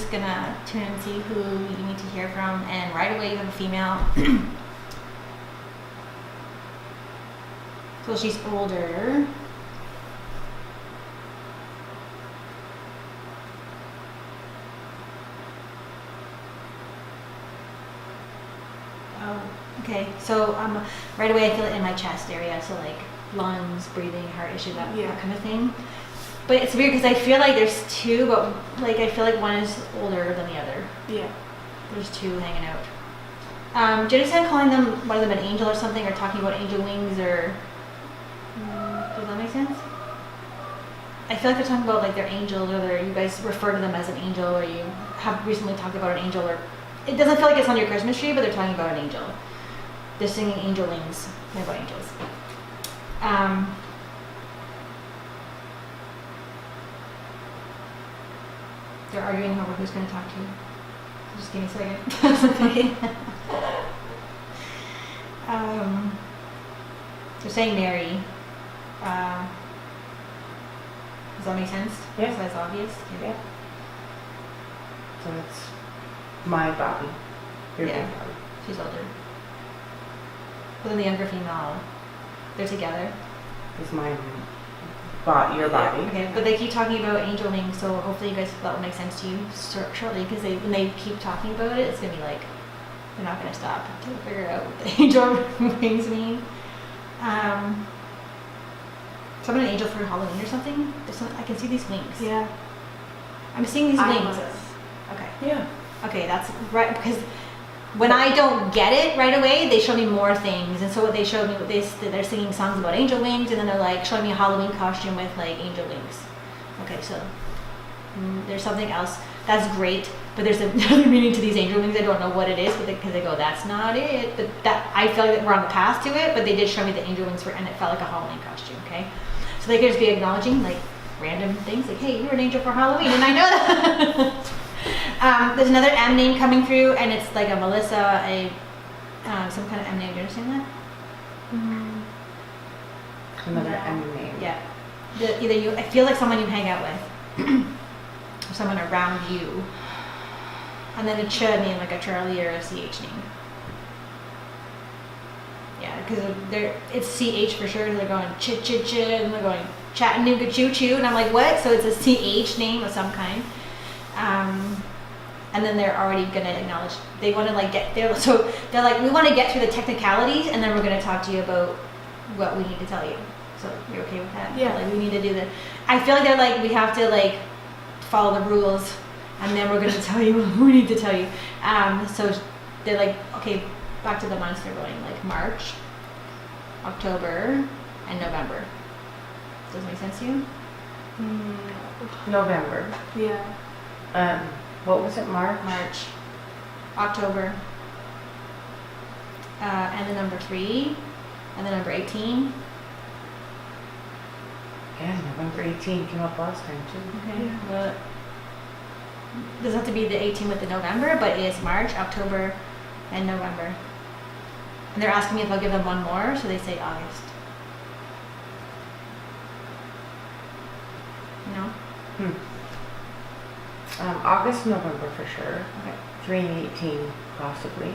just gonna tune in and see who you need to hear from, and right away you have a female. So she's older. Oh, okay. So right away I feel it in my chest area, so like lungs, breathing, heart issue, that kind of thing. But it's weird because I feel like there's two, but like I feel like one is older than the other. Yeah. There's two hanging out. Do you understand calling them, one of them an angel or something, or talking about angel wings, or does that make sense? I feel like they're talking about like their angels, or you guys refer to them as an angel, or you have recently talked about an angel, or it doesn't feel like it's on your Christmas tree, but they're talking about an angel. They're singing angel wings. They're about angels. They're arguing over who's going to talk to you. So just give me a second. They're saying Mary. Does that make sense? Yeah. So that's obvious? Yeah. So it's my Bobby. Your Yeah. big Bobby. She's older. But then the younger female, they're together. Is mine your Bobby. Okay, but they keep talking about angel wings, so hopefully you guys that will make sense to you shortly, because when they keep talking about it, it's gonna be like they're not gonna stop to figure out what the angel wings mean. So I'm an angel for Halloween or something. I can see these wings. Yeah. I'm seeing these wings. was. Okay. Yeah. Okay, that's right, because when I don't get it right away, they show me more things. And so what they showed me, they're singing songs about angel wings, and then they're like showing me a Halloween costume with like angel wings. Okay, so there's something else. That's great, but there's another meaning to these angel wings. I don't know what it is, but because they go, that's not it. But that I feel like we're on the path to it. But they did show me the angel wings and it felt like a Halloween costume. Okay, so they could just be acknowledging like random things, like, hey, you're an angel for Halloween, and I know that. There's another M name coming through, and it's like a Melissa, some kind of M name. Do you understand that? Another Yeah. M name. Yeah. Either you, I feel like someone you hang out with, or someone around you, and then a Ch name, like a Charlie or a CH name. Yeah, because it's CH for sure. They're going ch ch ch, and they're going Chattanooga choo choo, and I'm like, what? So it's a CH name of some kind. And then they're already gonna acknowledge, they want to like get there, so they're like, we want to get through the technicalities, and then we're going to talk to you about what we need to tell you. So you're okay with that? Yeah. Like we need to do the, I feel like they're like, we have to like follow the rules, and then we're going to tell you what we need to tell you. So they're like, okay, back to the months they're going, like March, October, and November. Does it make sense to you? November. Yeah. What was it? March? March, October, and the number 3, and the number 18. Yeah, November 18 came up last time too. Okay. Yeah. Well, it doesn't have to be the 18 with the November, but it's March, October, and November. And they're asking me if I'll give them one more, so they say August. You know? August, November for sure. Okay. 3 and 18 possibly.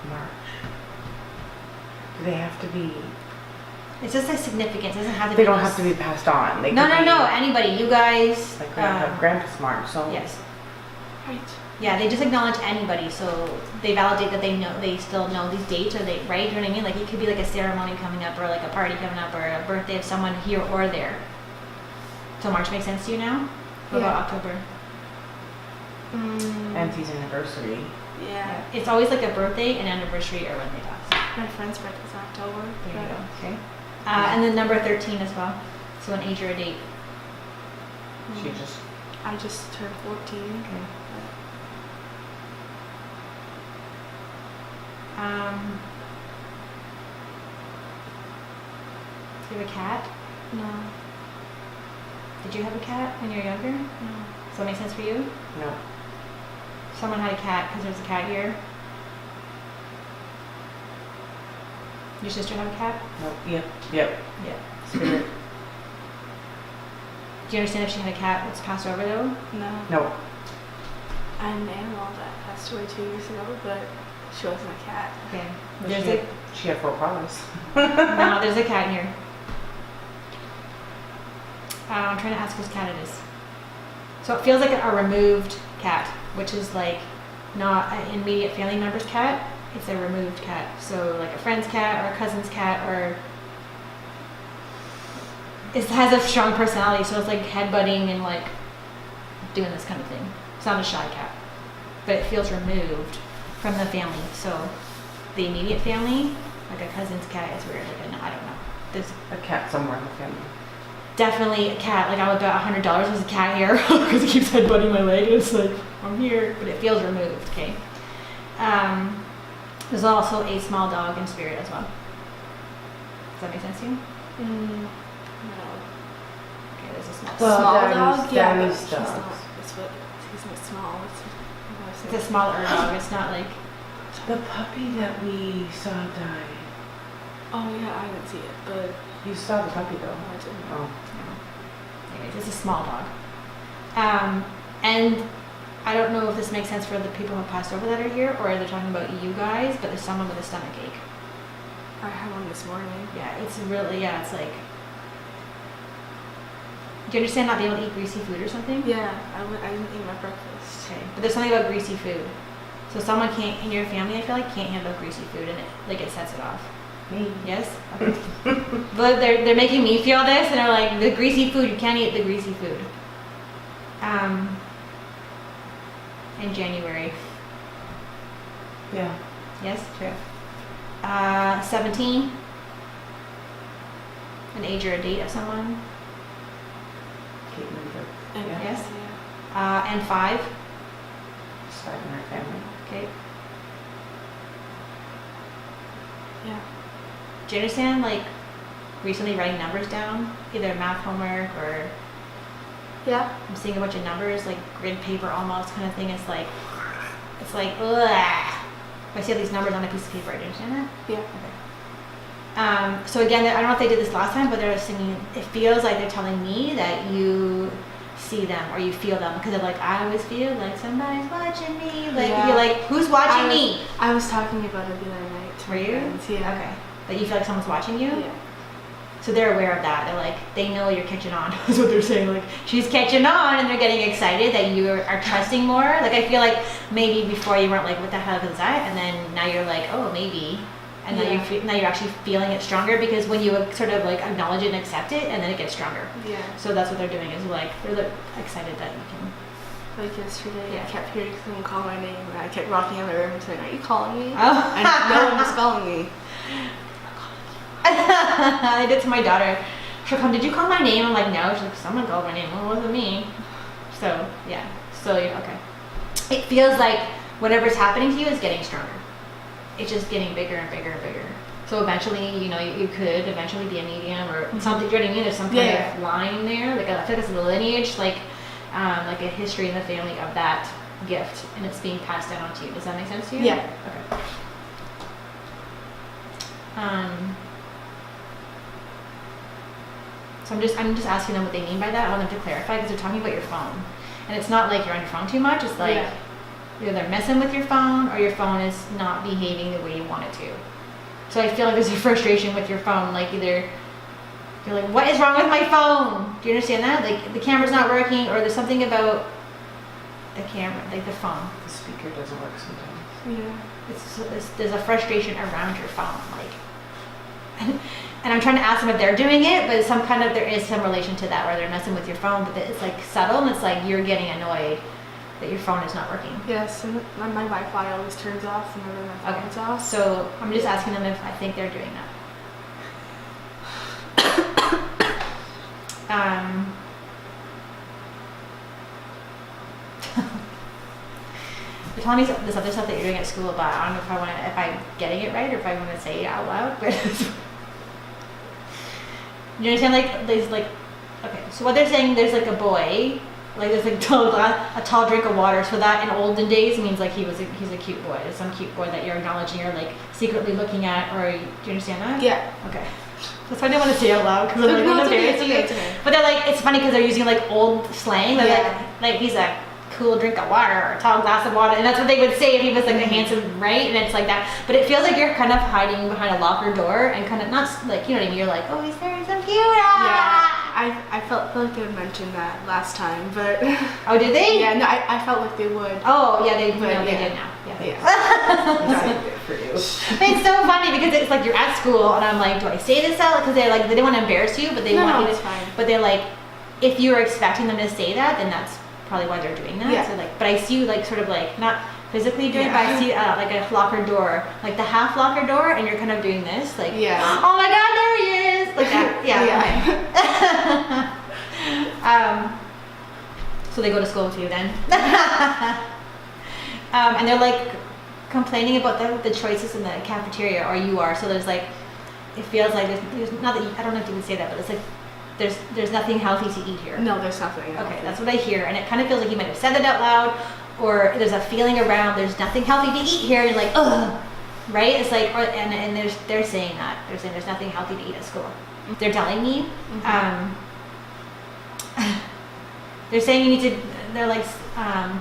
March. Do they have to be? It's just a significance. It doesn't have to They be. don't this- have to be passed on. They No, could no, be no. Anybody. You guys. Like Grandpa's March. So Yes. Right. Yeah, they just acknowledge anybody, so they validate that they know, they still know these dates, or they, right? You know what I mean? Like it could be like a ceremony coming up, or like a party coming up, or a birthday of someone here or there. So March makes sense to you now? What about October? Auntie's anniversary. Yeah. It's always like a birthday and anniversary or when they pass. My friend's birthday's October. There you but- go. Okay. And then number 13 as well. So an age or a date. She just. I just turned 14. Okay. Do you have a cat? No. Did you have a cat when you were younger? No. Does that make sense for you? No. Someone had a cat because there's a cat here. Your sister have a cat? No. Yep. Yep. Yeah. Spirit. Do you understand if she had a cat that's passed over though? No. No. I had an animal that passed away 2 years ago, but she wasn't a cat. Okay. Well, There's she had 4 paws. no, there's a cat here. I'm trying to ask whose cat it is. So it feels like a removed cat, which is like not an immediate family member's cat. It's a removed cat. So like a friend's cat or a cousin's cat, or it has a strong personality. So it's like headbutting and like doing this kind of thing. It's not a shy cat, but it feels removed from the family. So the immediate family, like a cousin's cat, is weird. Like I don't know. There's A cat somewhere in the family. definitely a cat. Like I would bet $100 was a cat hair because it keeps headbutting my leg. And it's like I'm here, but it feels removed. Okay. There's also a small dog in spirit as well. Does that make sense to you? No. Okay, there's a small. Well, Small Danny's- dog? Yeah, but Danny's he's dogs. not. It's what, he's not small. It's a smaller dog. It's not like. The puppy that we saw die. Oh yeah, I didn't see it, but You saw the puppy though. I didn't. Oh. Anyways, it's a small dog. And I don't know if this makes sense for the people who passed over that are here, or they're talking about you guys, but there's someone with a stomach ache. I had one this morning. Yeah, it's really, yeah, it's like. Do you understand not being able to eat greasy food or something? Yeah, I didn't eat my breakfast. Okay, but there's something about greasy food. So someone can't, in your family, I feel like, can't handle greasy food, and it sets it off. Me. Yes? Okay. But they're making me feel this, and they're like, the greasy food, you can't eat the greasy food. In January. Yeah. Yes? True. 17. An age or a date of someone. Kate Member. And Yeah. Yes. Yeah. And 5. Just 5 in our family. Okay. Yeah. Do you understand, like, recently writing numbers down? Either math homework or Yeah. I'm seeing a bunch of numbers, like grid paper almost kind of thing. It's like, ugh. I see all these numbers on a piece of paper. Do you understand that? Yeah. Okay. So again, I don't know if they did this last time, but they're singing, it feels like they're telling me that you see them or you feel them, because they're like, I always feel like somebody's watching me. Like, Yeah. you're like, who's watching me? I was talking about it the other night to Were my you? friends. Yeah. Okay. That you feel like someone's watching you? Yeah. So they're aware of that. They're like, they know you're catching on. That's what they're saying. Like, she's catching on, and they're getting excited that you are trusting more. Like, I feel like maybe before you weren't like, what the hell is that? And then now you're like, oh, maybe. And then Yeah. now you're actually feeling it stronger, because when you sort of like acknowledge it and accept it, and then it gets stronger. Yeah. So that's what they're doing, is like, they're excited that you can. Like yesterday, Yeah. I kept hearing someone call my name, and I kept walking in my room and saying, "Are you calling me?" Oh. And no one was calling me. I did to my daughter. She'll come, did you call my name? I'm like, no. She's like, someone called my name. Well, it wasn't me. So, yeah. So, yeah, okay. It feels like whatever's happening to you is getting stronger. It's just getting bigger and bigger and bigger. So eventually, you could eventually be a medium or something. Do you know what I mean? There's some kind Yeah. of line there. Like, I feel like it's a lineage, like a history in the family of that gift, and it's being passed down onto you. Does that make sense to you? Yeah. Okay. So I'm just asking them what they mean by that. I want them to clarify, because they're talking about your phone, and it's not like you're on your phone too much. It's like Yeah. either they're messing with your phone or your phone is not behaving the way you want it to. So I feel like there's a frustration with your phone. Like either you're like, what is wrong with my phone? Do you understand that? Like the camera's not working, or there's something about the camera, like the phone. The speaker doesn't work sometimes. Yeah. There's a frustration around your phone, like, and I'm trying to ask them if they're doing it, but there is some relation to that, where they're messing with your phone, but it's like subtle, and it's like you're getting annoyed that your phone is not working. Yes, and my Wi-Fi always turns off whenever my Okay. phone's off. So I'm just asking them if I think they're doing that. They're telling me this other stuff that you're doing at school, but I don't know if I'm getting it right or if I want to say it out loud. But you understand? Like there's like, okay. So what they're saying, there's like a boy, like there's like a tall drink of water. So that in olden days means like he's a cute boy. There's some cute boy that you're acknowledging or like secretly looking at, or do you understand that? Yeah. Okay. That's why I didn't want to say it out loud because I'm like, No, I'm it's okay, embarrassed. it's okay. But they're like, it's funny because they're using like old slang. They're Yeah. like he's a cool drink of water or a tall glass of water, and that's what they would say if he was like a handsome, right? And it's like that. But it feels like you're kind of hiding behind a locker door and kind of not like, you know what I mean? You're like, oh, he's very so cute. Yeah, I felt like they mentioned that last time, but Oh, did they? yeah, no, I felt like they would. Oh, yeah, they But, they yeah. did now. Yeah. Yeah. Good for you. It's so funny because it's like you're at school and I'm like, do I say this out? Because they're like, they don't want to embarrass you, but they No, want no, you to. it's fine. But they're like, if you were expecting them to say that, then that's probably why they're doing that. Yeah. So like, but I see you like sort of like not physically doing it, Yeah. but I see like a locker door, like the half locker door, and you're kind of doing this, like, Yeah. oh my God, there he is, like that. Yeah. Yeah. So they go to school with you then. And they're like complaining about the choices in the cafeteria, or you are. So there's like, it feels like there's not that I don't know if you would say that, but it's like there's nothing healthy to eat here. No, there's nothing. Okay, that's what I hear, and it kind of feels like you might have said that out loud, or there's a feeling around there's nothing healthy to eat here, and you're like, ugh, right? It's like, and they're saying that they're saying there's nothing healthy to eat at school. They're telling me. They're saying you need to, they're like,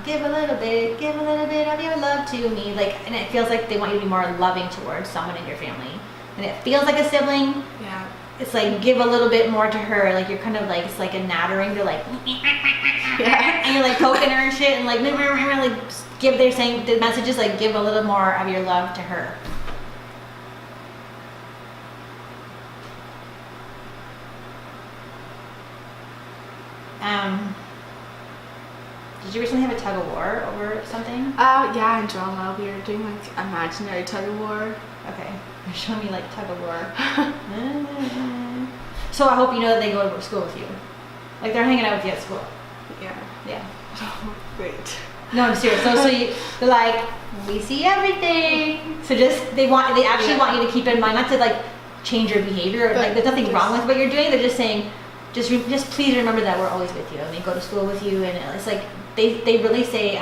give a little bit of your love to me. Like, and it feels like they want you to be more loving towards someone in your family. And it feels like a sibling. Yeah. It's like, give a little bit more to her. Like, you're kind of like, it's like a nattering. They're like, Yeah. and you're like poking her and shit. And like, they're saying, the message is like, give a little more of your love to her. Did you recently have a tug of war over something? Yeah, in drama we were doing like imaginary tug of war. Okay, you're showing me like tug of war. So I hope you know that they go to school with you. Like they're hanging out with you at school. Yeah. Yeah. Great. No, I'm serious. So they're like, we see everything. So they actually want you to keep in mind, not to like change your behavior. Or, like there's nothing wrong with what you're doing. They're just saying, just please remember that we're always with you, and they go to school with you, and it's like they really say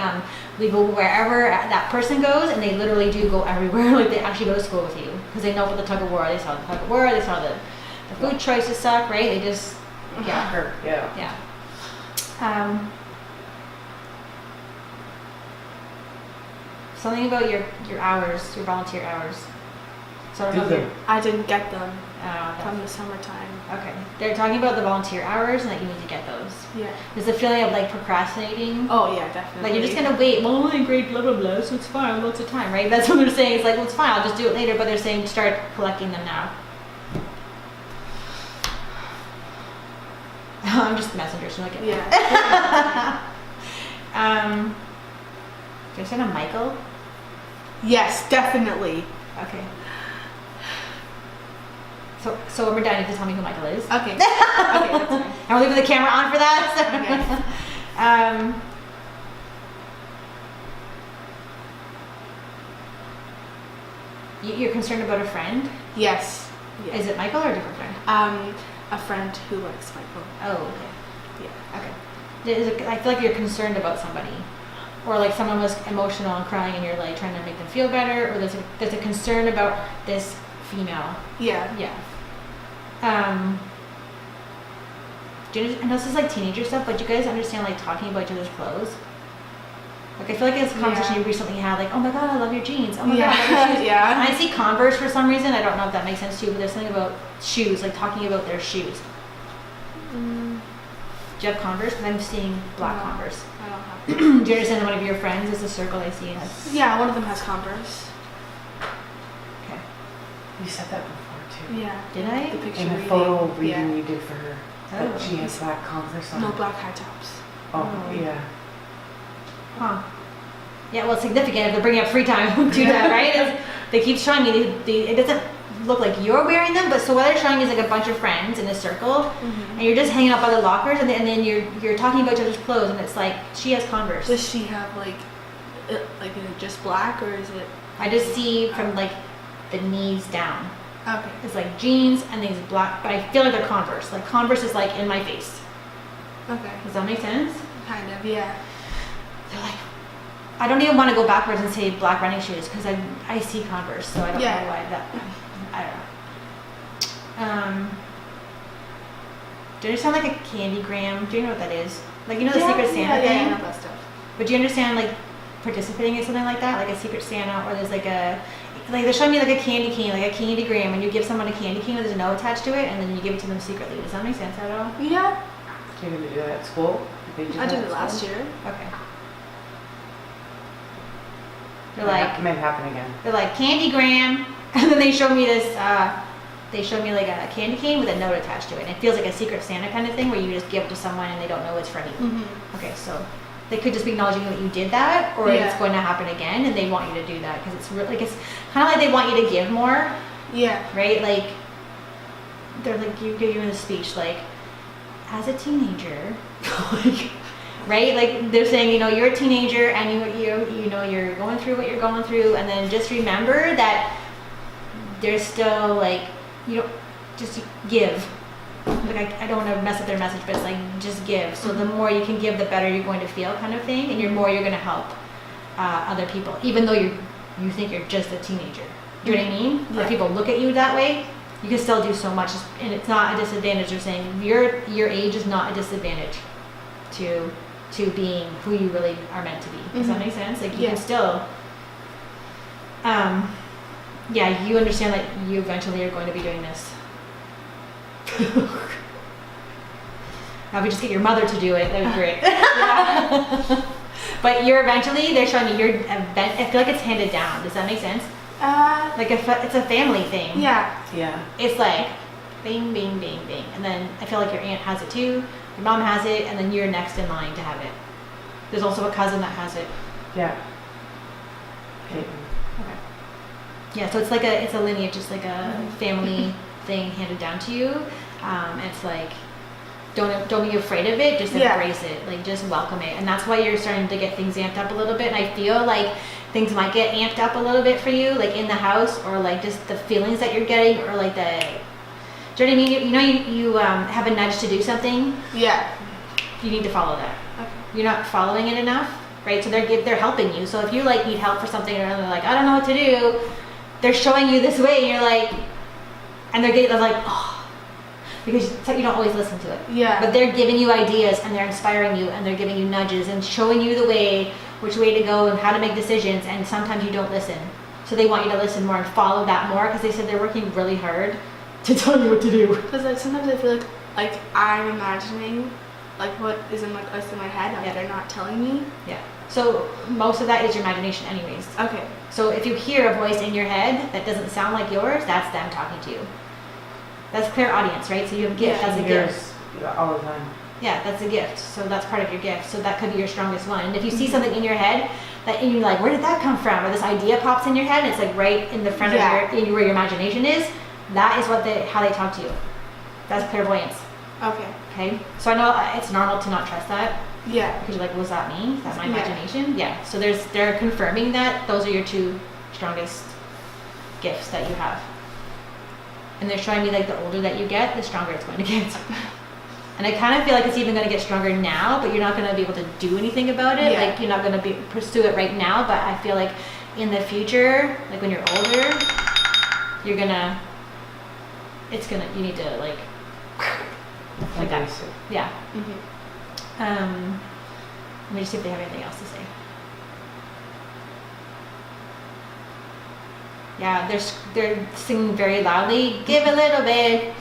we go wherever that person goes, and they literally do go everywhere. Like they actually go to school with you because they know about the tug of war. They saw the tug of war. They saw the food choices suck, right? They just yeah. Something about your hours, your volunteer hours. So I don't know if you're- I didn't get them okay. from the summertime. Okay. They're talking about the volunteer hours and that you need to get those. Yeah. There's a feeling of like procrastinating. Oh yeah, definitely. Like you're just gonna wait. Well, I'm only in grade blah blah blah, so it's fine. Lots of time, right? That's what they're saying. It's like, well, it's fine. I'll just do it later. But they're saying start collecting them now. I'm just the messenger, so I get Yeah. Did I send a Michael? Yes, definitely. Okay. So when we're done, you have to tell me who Michael is. Okay. Okay, that's fine. And we're leaving the camera on for that. You're concerned about a friend? Yes. Yeah. Is it Michael or a different friend? A friend who likes Michael. Oh, okay. Yeah. Okay. I feel like you're concerned about somebody, or like someone was emotional and crying, and you're like trying to make them feel better, or there's a concern about this female. Yeah. Yeah. I know this is like teenager stuff, but do you guys understand like talking about each other's clothes? Like I feel like it's a conversation you recently had, like, oh my god, I love your jeans. Oh my god, I love your shoes. Yeah. And I see Converse for some reason. I don't know if that makes sense to you, but there's something about shoes, like talking about their shoes. Do you have Converse? Because I'm seeing black No. Converse. I don't have. Do you understand that one of your friends is a circle I see has? Yeah, one of them has Converse. Okay. You said that before too. Yeah. Did I? The picture In the reading. photo reading Yeah. you did for her. Oh. That she has black Converse on. No black high tops. Oh, yeah. Huh. Yeah, well, it's significant if they're bringing up free time to that, right? They keep showing me, it doesn't look like you're wearing them, but so what they're showing me is like a bunch of friends in a circle, and you're just hanging out by the lockers, and then you're talking about each other's clothes, and it's like, she has Converse. Does she have like is it just black or is it? I just see from like the knees down. Okay. It's like jeans and these black, but I feel like they're Converse. Like Converse is like in my face. Okay. Does that make sense? Kind of. Yeah. They're like, I don't even want to go backwards and say black running shoes because I see Converse, so I don't know why that. I Do you understand like a candygram? Do you know what that is? Like, you know the Yeah, Secret Santa yeah, thing? yeah, I know that stuff. But do you understand like participating in something like that? Like a Secret Santa, or there's like they're showing me like a candy cane, like a candygram, and you give someone a candy cane with there's a note attached to it, and then you give it to them secretly. Does that make sense at all? Yeah, You're gonna do that at school? They do I that did at it last school? year. Okay. They're like, It might happen again. they're like candygram, and then they show me this. They show me like a candy cane with a note attached to it, and it feels like a Secret Santa kind of thing where you just give it to someone and they don't know it's from you. Mm-hmm. Okay, so they could just be acknowledging that you did that, or Yeah. it's going to happen again, and they want you to do that because it's really like it's kind of like they want you to give more, Yeah. right? Like they're like you give you in a speech like as a teenager, like, right? Like they're saying, you know, you're a teenager and you know you're going through what you're going through, and then just remember that there's still like you don't just give. Like I don't want to mess up their message, but it's like just give. So the more you can give, the better you're going to feel, kind of thing, and you're going to help other people, even though you think you're just a teenager. Do you know what I mean? Yeah. If people look at you that way, you can still do so much, and it's not a disadvantage. They're saying your age is not a disadvantage to being who you really are meant to be. Does that make sense? Like you Yeah. can still, yeah, you understand that you eventually are going to be doing this. Now, if we just get your mother to do it, that would be great. But they're showing you I feel like it's handed down. Does that make sense? Like it's a family thing. Yeah. Yeah. It's like bing, bing, bing, bing. And then I feel like your aunt has it too, your mom has it, and then you're next in line to have it. There's also a cousin that has it. Yeah. Peyton. Okay. Yeah, so it's like it's a lineage, just like a family thing handed down to you. It's like don't be afraid of it, just Yeah. embrace it, like just welcome it. And that's why you're starting to get things amped up a little bit. And I feel like things might get amped up a little bit for you, like in the house, or like just the feelings that you're getting, or like do you know what I mean? You know, you have a nudge to do something. Yeah. You need to follow that. Okay. You're not following it enough, right? So they're helping you. So if you like need help for something, or they're like, I don't know what to do, they're showing you this way, and you're like, and they're like, oh, because you don't always listen to it. Yeah. But they're giving you ideas, and they're inspiring you, and they're giving you nudges and showing you the way, which way to go and how to make decisions. And sometimes you don't listen, so they want you to listen more and follow that more, because they said they're working really hard to tell you what to do. Because like sometimes I feel like I'm imagining like what is in my head, and Yeah. they're not telling me. Yeah. So most of that is your imagination, anyways. Okay. So if you hear a voice in your head that doesn't sound like yours, that's them talking to you. That's clear audience, right? So you have a gift. Yeah. That's a Yours gift. all the time. Yeah, that's a gift. So that's part of your gift. So that could be your strongest one. And if you see something in your head and you're like, where did that come from? Or this idea pops in your head, and it's like right in the front Yeah. of where your imagination is. That is how they talk to you. That's clairvoyance. Okay. Okay. So I know it's normal to not trust that, Yeah. because you're like, what does that mean? Is that my Yeah. imagination? Yeah. So they're confirming that those are your two strongest gifts that you have. And they're showing me like the older that you get, the stronger it's going to get. And I kind of feel like it's even going to get stronger now, but you're not going to be able to do anything about it. Yeah. Like you're not going to pursue it right now, but I feel like in the future, like when you're older, you need to like that. Embrace it. Yeah. Mm-hmm. Let me just see if they have anything else to say. Yeah, they're singing very loudly. Give a little bit,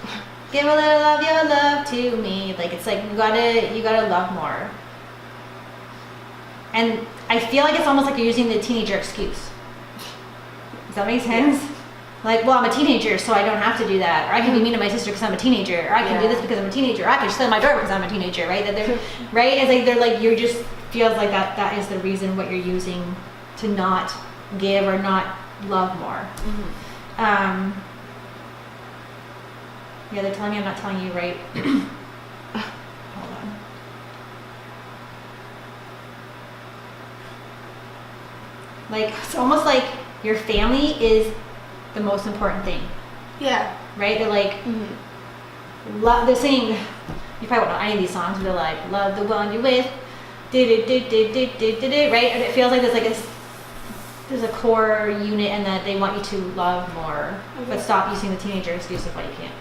give a little of your love to me. Like it's like you gotta love more. And I feel like it's almost like you're using the teenager excuse. Does that make sense? Like, well, I'm a teenager, so I don't have to do that. Or I can be mean to my sister because I'm a teenager. Or I can do Yeah. this because I'm a teenager. Or I can slam my door because I'm a teenager, right? That they're right? It's like they're like, you're just feels like that is the reason what you're using to not give or not love more. Mm-hmm. Yeah, they're telling me I'm not telling you right. Hold on. Like, it's almost like your family is the most important thing, Yeah. right? They're like, Mm-hmm. they're singing, you probably won't know any of these songs, but they're like, love the one you're with, right? And it feels like there's a core unit, and that they want you to love more, but Okay. stop using the teenager excuse of what you can't.